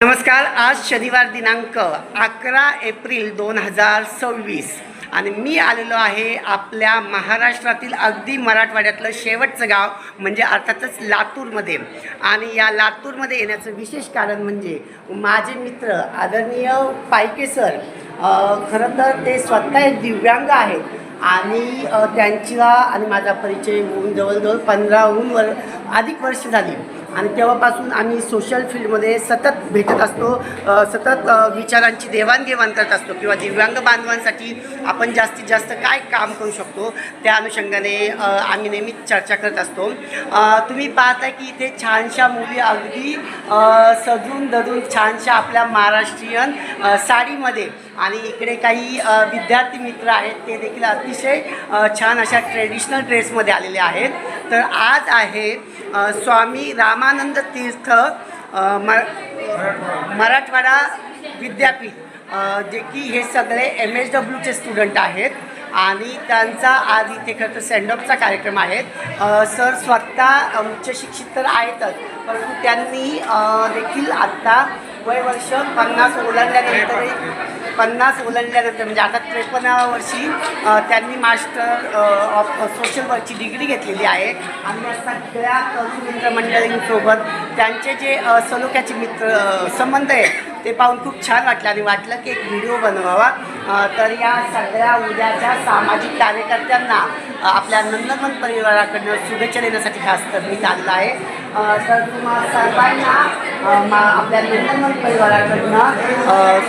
नमस्कार. आज शनिवार दिनांक 11 एप्रिल 2026 आणि मी आलेलो आहे आपल्या महाराष्ट्रातील अगदी मराठवाड्यातलं शेवटचं गाव म्हणजे अर्थातच लातूरमध्ये. आणि या लातूरमध्ये येण्याचं विशेष कारण म्हणजे माझे मित्र आदरणीय पायके सर. खरं तर ते स्वतः एक दिव्यांग आहेत आणि त्यांचा आणि माझा परिचय होऊन जवळजवळ 15हून अधिक वर्ष झाली आणि तेव्हापासून आम्ही सोशल फील्डमध्ये सतत भेटत असतो, सतत विचारांची देवाणघेवाण करत असतो किंवा दिव्यांग बांधवांसाठी आपण जास्तीत जास्त काय काम करू शकतो त्या अनुषंगाने आम्ही नेहमीच चर्चा करत असतो. तुम्ही पाहताय की इथे छानशा मुली अगदी सजून धरून छानशा आपल्या महाराष्ट्रीयन साडीमध्ये आणि इकडे काही विद्यार्थी मित्र आहेत ते देखील अतिशय छान अशा ट्रेडिशनल ड्रेसमध्ये आलेले आहेत. तर आज आहे स्वामी रामानंद तीर्थ मराठवाडा विद्यापीठ, जे की हे सगळे MSWचे स्टुडंट आहेत आणि त्यांचा आज इथे खरं तर सेंडऑफचा कार्यक्रम आहे. सर स्वतः उच्च शिक्षित तर आहेतच, परंतु त्यांनी देखील आत्ता वर्ष 50 ओलांडल्यानंतर म्हणजे आता 53 वर्षी त्यांनी मास्टर ऑफ सोशल वर्कची डिग्री घेतलेली आहे. आणि या सगळ्या तरुण मित्रमंडळींसोबत त्यांचे जे सलोख्याचे संबंध आहेत ते पाहून खूप छान वाटलं आणि वाटलं की एक व्हिडिओ बनवावा. तर या सगळ्या उद्याच्या सामाजिक कार्यकर्त्यांना आपल्या नंदनवन परिवाराकडनं शुभेच्छा देण्यासाठी खास तर मी चाललं आहे. तर तुम्हाला सर्वांना आपल्या नंदनवन परिवाराकडनं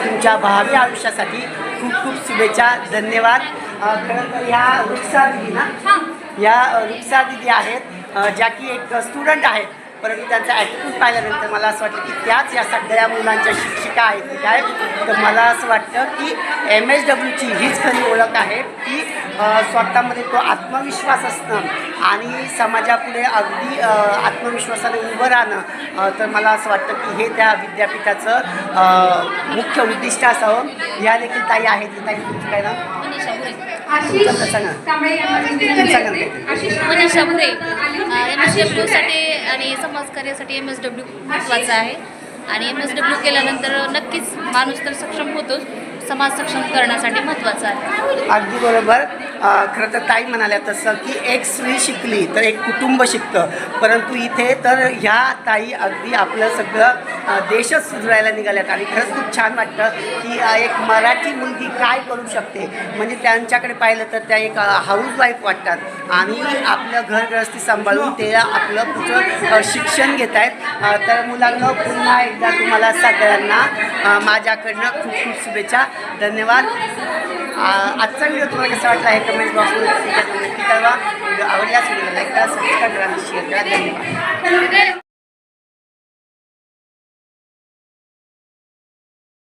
तुमच्या भावी आयुष्यासाठी खूप खूप शुभेच्छा. धन्यवाद. खरं तर ह्या रुक्सा दिदी आहेत, ज्या की एक स्टुडंट आहेत, परंतु त्यांचा ॲटिट्यूड पाहिल्यानंतर मला असं वाटलं की त्याच या सगळ्या मुलांच्या शिक्षिका आहेत की काय. तर मला असं वाटतं की MSWची हीच खरी ओळख आहे की स्वतःमध्ये तो आत्मविश्वास असणं आणि समाजापुढे अगदी आत्मविश्वासाने उभं राहणं. तर मला असं वाटतं की हे त्या विद्यापीठाचं मुख्य उद्दिष्ट असावं. ह्या देखील ताई आहेत की ताई तुमची काय ना मनीषा भुरे. MSWसाठी आणि समाजकार्यासाठी MSW महत्त्वाचं आहे आणि MSW केल्यानंतर नक्कीच माणूस तर सक्षम होतोच, समाज सक्षम करण्यासाठी महत्त्वाचं आहे. अगदी बरोबर. खरं तर ताई म्हणाल्या तसं की एक स्त्री शिकली तर एक कुटुंब शिकतं, परंतु इथे तर ह्या ताई अगदी आपलं सगळं देशच सुधारायला निघाल्यात. आणि खरंच खूप छान वाटतं की एक मराठी मुलगी काय करू शकते. म्हणजे त्यांच्याकडे पाहिलं तर त्या एक हाऊसवाईफ वाटतात आणि आपलं घरगृहस्थी सांभाळून ते आपलं पुढचं शिक्षण घेत आहेत. तर मुलांना पुन्हा एकदा तुम्हाला सगळ्यांना माझ्याकडनं खूप खूप शुभेच्छा. धन्यवाद. आजचा व्हिडिओ तुम्हाला कसा वाटला आहे कमेंट बॉक्समध्ये नक्की कळवा. व्हिडिओ आवडल्यास व्हिडिओला लाईक करा, सबस्क्राईब करा आणि शेअर करा. धन्यवाद.